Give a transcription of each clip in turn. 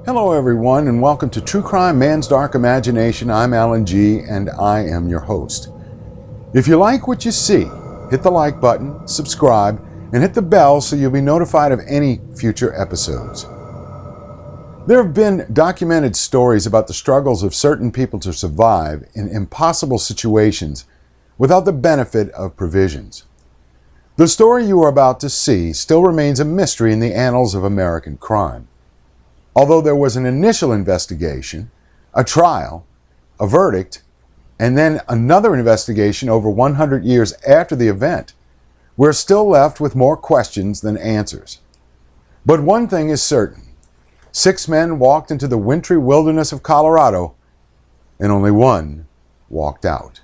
Hello everyone and welcome to True Crime Man's Dark Imagination. I'm Alan G. and I am your host. If you like what you see, hit the like button, subscribe, and hit the bell so you'll be notified of any future episodes. There have been documented stories about the struggles of certain people to survive in impossible situations without the benefit of provisions. The story you are about to see still remains a mystery in the annals of American crime. Although there was an initial investigation, a trial, a verdict, and then another investigation over 100 years after the event, we're still left with more questions than answers. But one thing is certain. 6 men walked into the wintry wilderness of Colorado, and only one walked out.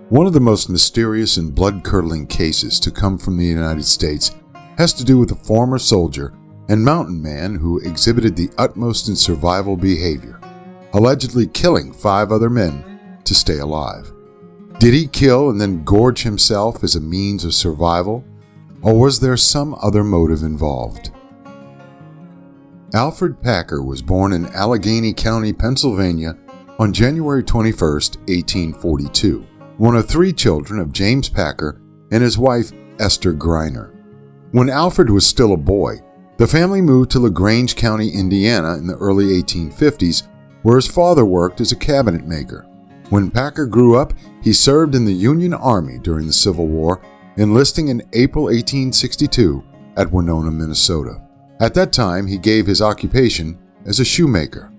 One of the most mysterious and blood-curdling cases to come from the United States has to do with a former soldier and mountain man who exhibited the utmost in survival behavior, allegedly killing 5 other men to stay alive. Did he kill and then gorge himself as a means of survival, or was there some other motive involved? Alfred Packer was born in Allegheny County, Pennsylvania on January 21, 1842. One of 3 children of James Packer and his wife Esther Greiner. When Alfred was still a boy, the family moved to LaGrange County, Indiana in the early 1850s, where his father worked as a cabinet maker. When Packer grew up, he served in the Union Army during the Civil War, enlisting in April 1862 at Winona, Minnesota. At that time, he gave his occupation as a shoemaker.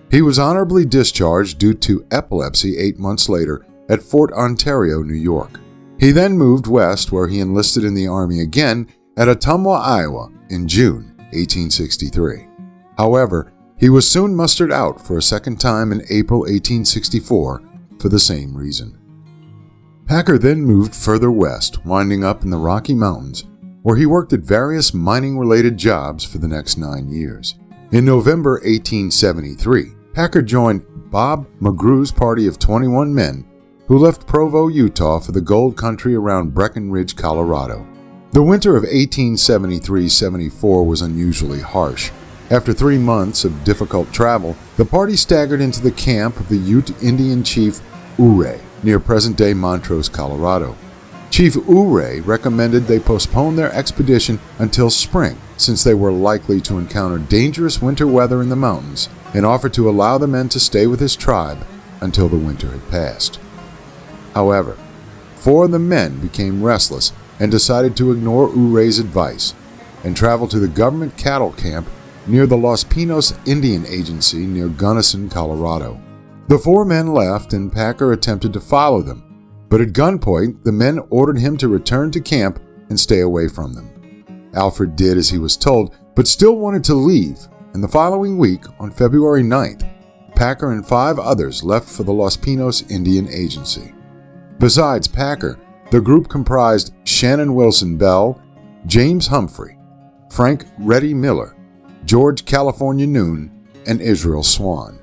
He was honorably discharged due to epilepsy 8 months later at Fort Ontario, New York. He then moved west where he enlisted in the Army again at Ottumwa, Iowa in June 1863. However, he was soon mustered out for a second time in April 1864 for the same reason. Packer then moved further west, winding up in the Rocky Mountains, where he worked at various mining-related jobs for the next 9 years. In November 1873, Packer joined Bob McGrew's party of 21 men who left Provo, Utah for the gold country around Breckenridge, Colorado. The winter of 1873-74 was unusually harsh. After 3 months of difficult travel, the party staggered into the camp of the Ute Indian chief Ouray, near present-day Montrose, Colorado. Chief Ouray recommended they postpone their expedition until spring, since they were likely to encounter dangerous winter weather in the mountains, and offered to allow the men to stay with his tribe until the winter had passed. However, 4 of the men became restless and decided to ignore Ouray's advice and travel to the government cattle camp near the Los Pinos Indian Agency near Gunnison, Colorado. The 4 men left and Packer attempted to follow them, but at gunpoint the men ordered him to return to camp and stay away from them. Alfred did as he was told, but still wanted to leave, and the following week, on February 9th, Packer and 5 others left for the Los Pinos Indian Agency. Besides Packer, the group comprised Shannon Wilson Bell, James Humphrey, Frank Reddy Miller, George California Noon, and Israel Swan.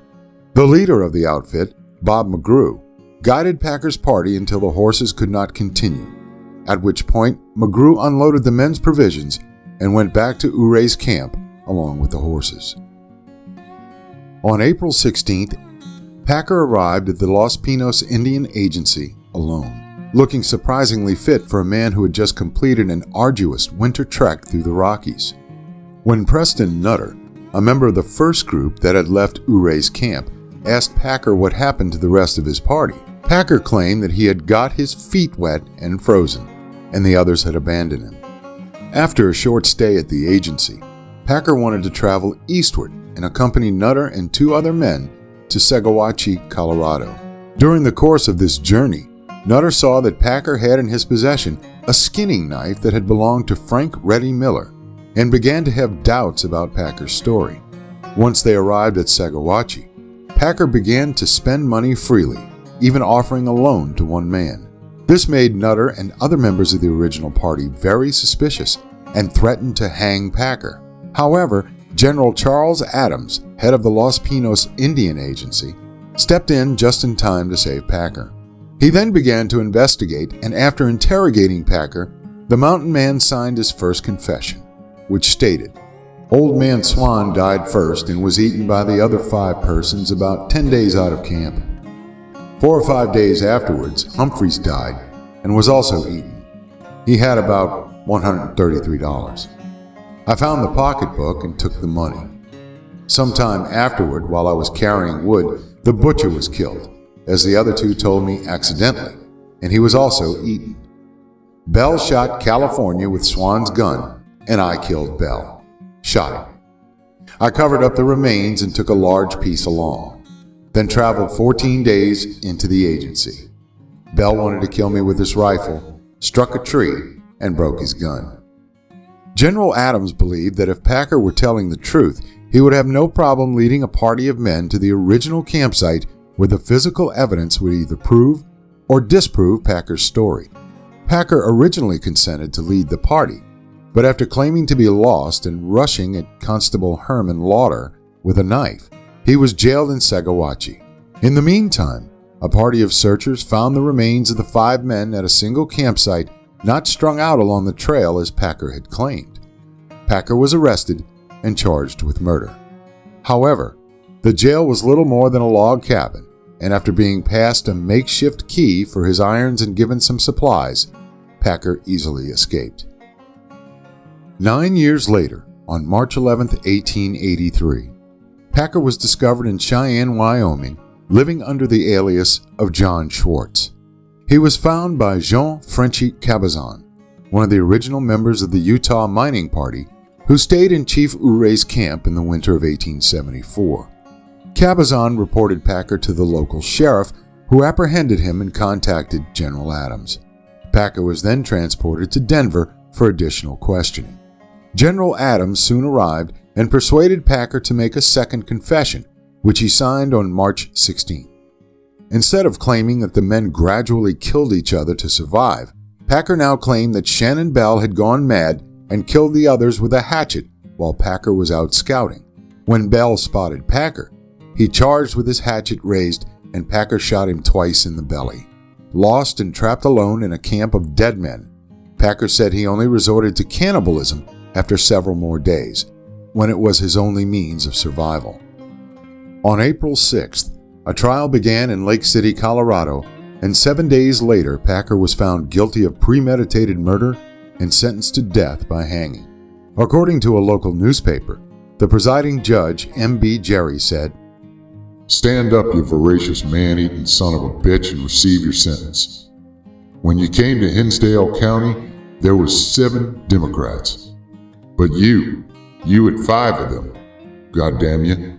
The leader of the outfit, Bob McGrew, guided Packer's party until the horses could not continue, at which point McGrew unloaded the men's provisions and went back to Ouray's camp along with the horses. On April 16th, Packer arrived at the Los Pinos Indian Agency alone, looking surprisingly fit for a man who had just completed an arduous winter trek through the Rockies. When Preston Nutter, a member of the first group that had left Ouray's camp, asked Packer what happened to the rest of his party, Packer claimed that he had got his feet wet and frozen, and the others had abandoned him. After a short stay at the agency, Packer wanted to travel eastward and accompany Nutter and 2 other men to Segawachi, Colorado. During the course of this journey, Nutter saw that Packer had in his possession a skinning knife that had belonged to Frank Reddy Miller, and began to have doubts about Packer's story. Once they arrived at Segawachi, Packer began to spend money freely, even offering a loan to one man. This made Nutter and other members of the original party very suspicious and threatened to hang Packer. However, General Charles Adams, head of the Los Pinos Indian Agency, stepped in just in time to save Packer. He then began to investigate, and after interrogating Packer, the mountain man signed his first confession, which stated, "Old Man Swan died first and was eaten by the other 5 persons about 10 days out of camp. 4 or 5 days afterwards, Humphreys died and was also eaten. He had about $133. I found the pocketbook and took the money. Sometime afterward, while I was carrying wood, the butcher was killed, as the other 2 told me accidentally, and he was also eaten. Bell shot California with Swan's gun, and I killed Bell. Shot him. I covered up the remains and took a large piece along, then traveled 14 days into the agency. Bell wanted to kill me with his rifle, struck a tree, and broke his gun." General Adams believed that if Packer were telling the truth, he would have no problem leading a party of men to the original campsite where the physical evidence would either prove or disprove Packer's story. Packer originally consented to lead the party, but after claiming to be lost and rushing at Constable Herman Lauder with a knife, he was jailed in Segawachi. In the meantime, a party of searchers found the remains of the 5 men at a single campsite not strung out along the trail as Packer had claimed. Packer was arrested and charged with murder. However, the jail was little more than a log cabin, and after being passed a makeshift key for his irons and given some supplies, Packer easily escaped. 9 years later, on March 11, 1883, Packer was discovered in Cheyenne, Wyoming, living under the alias of John Schwartz. He was found by Jean Frenchy Cabazon, one of the original members of the Utah Mining Party, who stayed in Chief Ouré's camp in the winter of 1874. Cabazon reported Packer to the local sheriff, who apprehended him and contacted General Adams. Packer was then transported to Denver for additional questioning. General Adams soon arrived and persuaded Packer to make a second confession, which he signed on March 16. Instead of claiming that the men gradually killed each other to survive, Packer now claimed that Shannon Bell had gone mad and killed the others with a hatchet while Packer was out scouting. When Bell spotted Packer, he charged with his hatchet raised, and Packer shot him twice in the belly. Lost and trapped alone in a camp of dead men, Packer said he only resorted to cannibalism after several more days, when it was his only means of survival. On April 6th, a trial began in Lake City, Colorado, and 7 days later Packer was found guilty of premeditated murder and sentenced to death by hanging. According to a local newspaper, the presiding judge, M.B. Jerry, said, "Stand up, you voracious man-eating son of a bitch, and receive your sentence. When you came to Hinsdale County, there was 7 Democrats. But you had 5 of them. God damn you.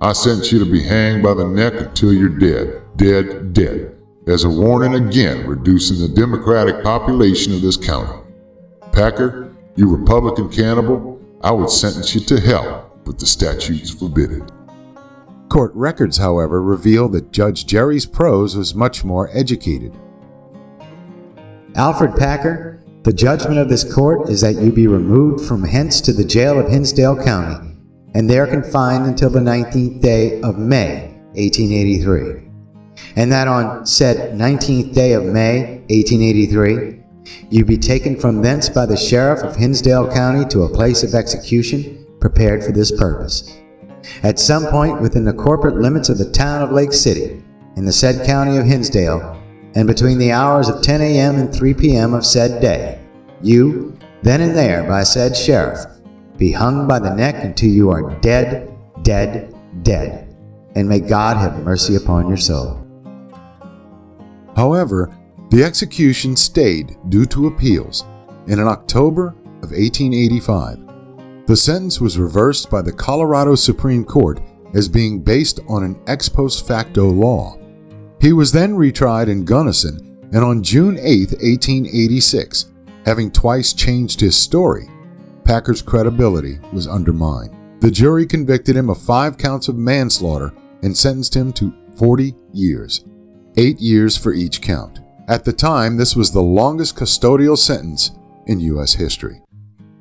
I sentence you to be hanged by the neck until you're dead. Dead. As a warning again, reducing the Democratic population of this county. Packer, you Republican cannibal, I would sentence you to hell, but the statutes forbid it." Court records, however, reveal that Judge Jerry's prose was much more educated. Alfred Packer, the judgment of this court is that you be removed from hence to the jail of Hinsdale County, and there confined until the 19th day of May, 1883. And that on said 19th day of May, 1883, you be taken from thence by the sheriff of Hinsdale County to a place of execution prepared for this purpose, at some point within the corporate limits of the town of Lake City, in the said county of Hinsdale, and between the hours of 10 a.m. and 3 p.m. of said day, you, then and there by said sheriff, be hung by the neck until you are dead, and may God have mercy upon your soul. However, the execution stayed due to appeals, and in October of 1885, The sentence was reversed by the Colorado Supreme Court as being based on an ex post facto law. He was then retried in Gunnison, and on June 8, 1886, having twice changed his story, Packer's credibility was undermined. The jury convicted him of 5 counts of manslaughter and sentenced him to 40 years, 8 years for each count. At the time, this was the longest custodial sentence in U.S. history.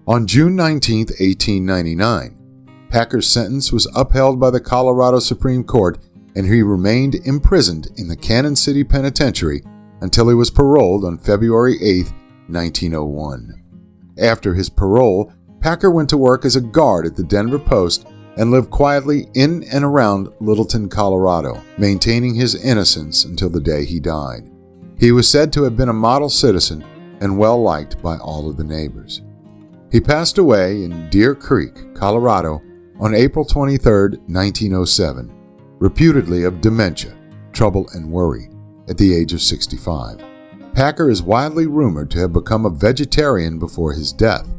On June 19, 1899, Packer's sentence was upheld by the Colorado Supreme Court, and he remained imprisoned in the Cannon City Penitentiary until he was paroled on February 8, 1901. After his parole, Packer went to work as a guard at the Denver Post and lived quietly in and around Littleton, Colorado, maintaining his innocence until the day he died. He was said to have been a model citizen and well liked by all of the neighbors. He passed away in Deer Creek, Colorado, on April 23, 1907, reputedly of dementia, trouble, and worry, at the age of 65. Packer is widely rumored to have become a vegetarian before his death.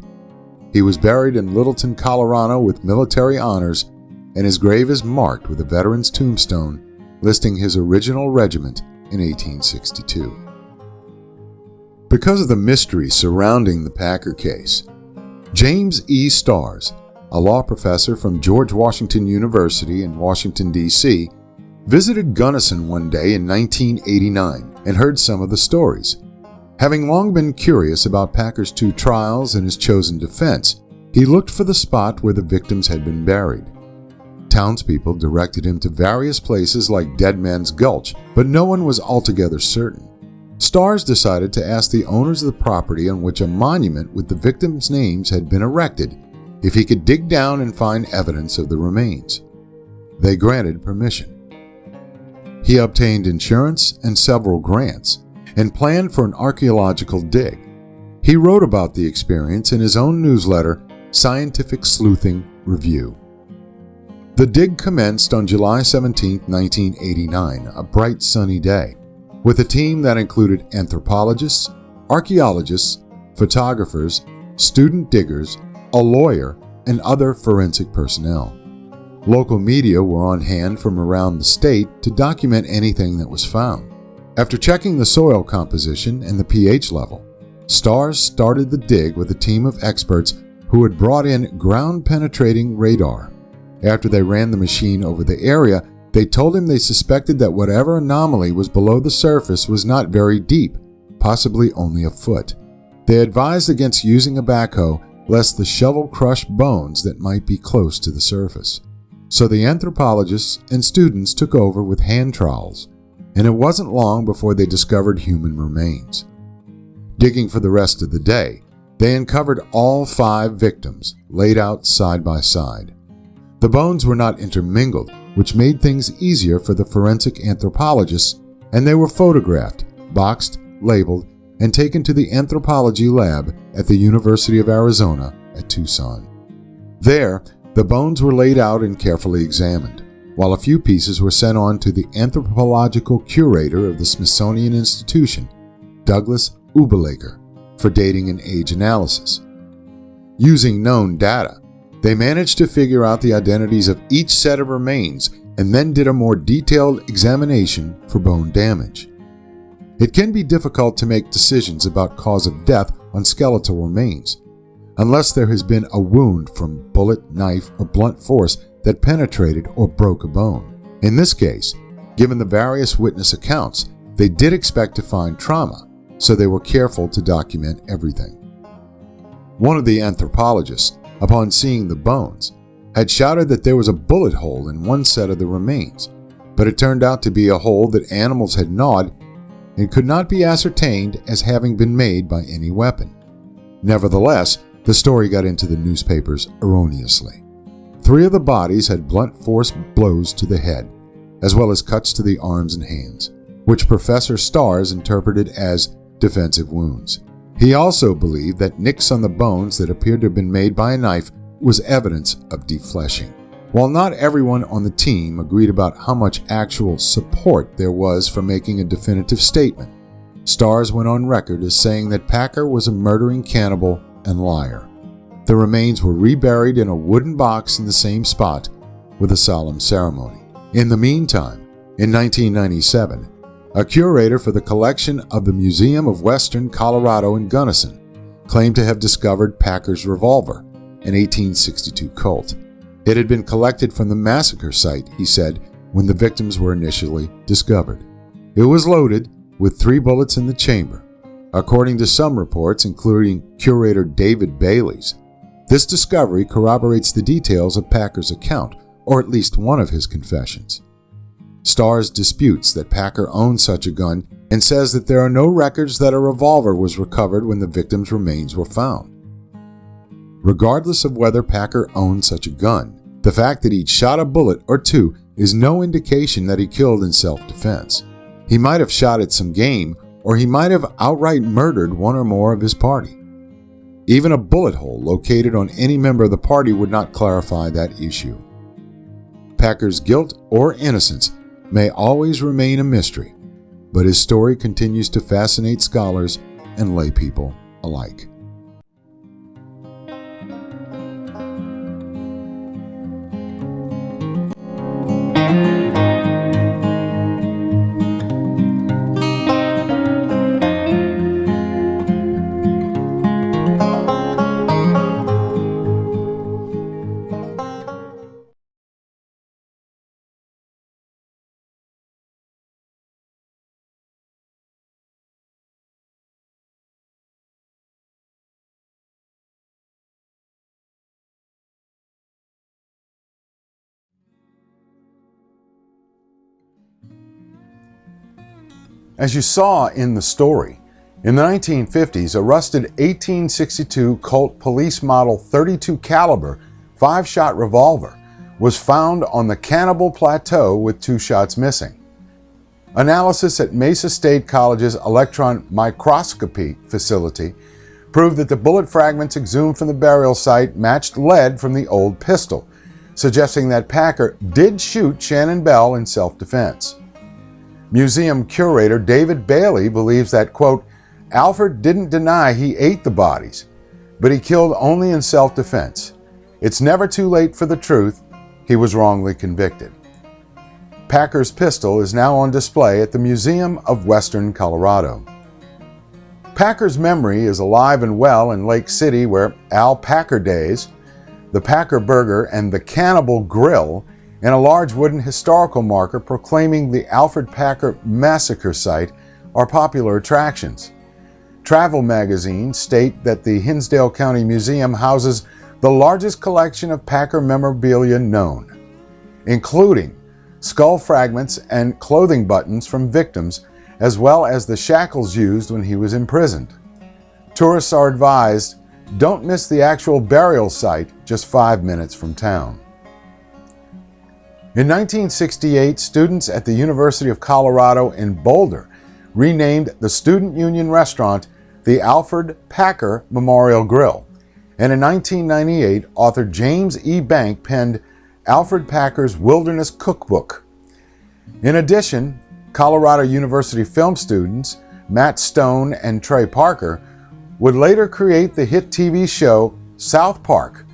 He was buried in Littleton, Colorado with military honors, and his grave is marked with a veteran's tombstone listing his original regiment in 1862. Because of the mystery surrounding the Packer case, James E. Starrs, a law professor from George Washington University in Washington, D.C., visited Gunnison one day in 1989 and heard some of the stories. Having long been curious about Packer's 2 trials and his chosen defense, he looked for the spot where the victims had been buried. Townspeople directed him to various places like Dead Man's Gulch, but no one was altogether certain. Starrs decided to ask the owners of the property on which a monument with the victims' names had been erected if he could dig down and find evidence of the remains. They granted permission. He obtained insurance and several grants, and planned for an archaeological dig. He wrote about the experience in his own newsletter, Scientific Sleuthing Review. The dig commenced on July 17, 1989, a bright sunny day, with a team that included anthropologists, archaeologists, photographers, student diggers, a lawyer, and other forensic personnel. Local media were on hand from around the state to document anything that was found. After checking the soil composition and the pH level, Starrs started the dig with a team of experts who had brought in ground-penetrating radar. After they ran the machine over the area, they told him they suspected that whatever anomaly was below the surface was not very deep, possibly only a foot. They advised against using a backhoe lest the shovel crush bones that might be close to the surface. So the anthropologists and students took over with hand trowels, and it wasn't long before they discovered human remains. Digging for the rest of the day, they uncovered all 5 victims, laid out side by side. The bones were not intermingled, which made things easier for the forensic anthropologists, and they were photographed, boxed, labeled, and taken to the anthropology lab at the University of Arizona at Tucson. There, the bones were laid out and carefully examined, while a few pieces were sent on to the anthropological curator of the Smithsonian Institution, Douglas Ubelaker, for dating and age analysis. Using known data, they managed to figure out the identities of each set of remains and then did a more detailed examination for bone damage. It can be difficult to make decisions about cause of death on skeletal remains, unless there has been a wound from bullet, knife, or blunt force that penetrated or broke a bone. In this case, given the various witness accounts, they did expect to find trauma, so they were careful to document everything. One of the anthropologists, upon seeing the bones, had shouted that there was a bullet hole in one set of the remains, but it turned out to be a hole that animals had gnawed and could not be ascertained as having been made by any weapon. Nevertheless, the story got into the newspapers erroneously. 3 of the bodies had blunt force blows to the head, as well as cuts to the arms and hands, which Professor Starrs interpreted as defensive wounds. He also believed that nicks on the bones that appeared to have been made by a knife was evidence of defleshing. While not everyone on the team agreed about how much actual support there was for making a definitive statement, Starrs went on record as saying that Packer was a murdering cannibal and liar. The remains were reburied in a wooden box in the same spot with a solemn ceremony. In the meantime, in 1997, a curator for the collection of the Museum of Western Colorado in Gunnison claimed to have discovered Packer's revolver, an 1862 Colt. It had been collected from the massacre site, he said, when the victims were initially discovered. It was loaded with 3 bullets in the chamber. According to some reports, including curator David Bailey's, this discovery corroborates the details of Packer's account, or at least one of his confessions. Starrs disputes that Packer owned such a gun and says that there are no records that a revolver was recovered when the victims' remains were found. Regardless of whether Packer owned such a gun, the fact that he'd shot a bullet or 2 is no indication that he killed in self-defense. He might have shot at some game, or he might have outright murdered one or more of his party. Even a bullet hole located on any member of the party would not clarify that issue. Packer's guilt or innocence may always remain a mystery, but his story continues to fascinate scholars and lay people alike. As you saw in the story, in the 1950s, a rusted 1862 Colt Police Model .32 caliber 5-shot revolver was found on the Cannibal Plateau with 2 shots missing. Analysis at Mesa State College's electron microscopy facility proved that the bullet fragments exhumed from the burial site matched lead from the old pistol, suggesting that Packer did shoot Shannon Bell in self-defense. Museum curator David Bailey believes that, quote, Alfred didn't deny he ate the bodies, but he killed only in self-defense. It's never too late for the truth. He was wrongly convicted. Packer's pistol is now on display at the Museum of Western Colorado. Packer's memory is alive and well in Lake City, where Al Packer Days, the Packer Burger, and the Cannibal Grill, and a large wooden historical marker proclaiming the Alfred Packer massacre site are popular attractions. Travel magazines state that the Hinsdale County Museum houses the largest collection of Packer memorabilia known, including skull fragments and clothing buttons from victims, as well as the shackles used when he was imprisoned. Tourists are advised, don't miss the actual burial site just 5 minutes from town. In 1968, students at the University of Colorado in Boulder renamed the Student Union restaurant the Alfred Packer Memorial Grill, and in 1998, author James E. Bank penned Alfred Packer's Wilderness Cookbook. In addition, Colorado University film students Matt Stone and Trey Parker would later create the hit TV show South Park,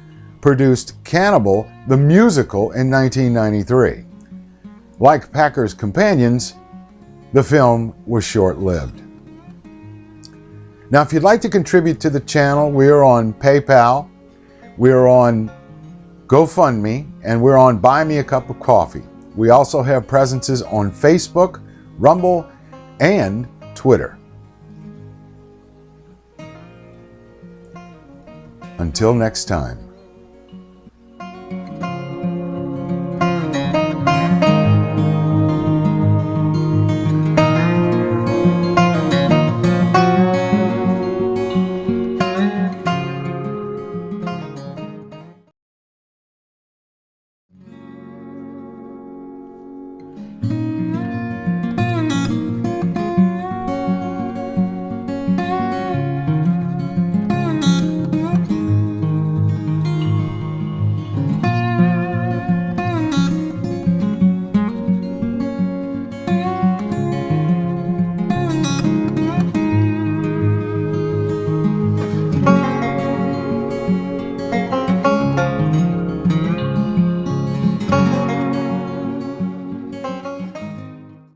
produced Cannibal the Musical in 1993. Like Packer's companions, the film was short-lived. Now, if you'd like to contribute to the channel, we are on PayPal, we are on GoFundMe, and we're on Buy Me a Cup of Coffee. We also have presences on Facebook, Rumble, and Twitter. Until next time.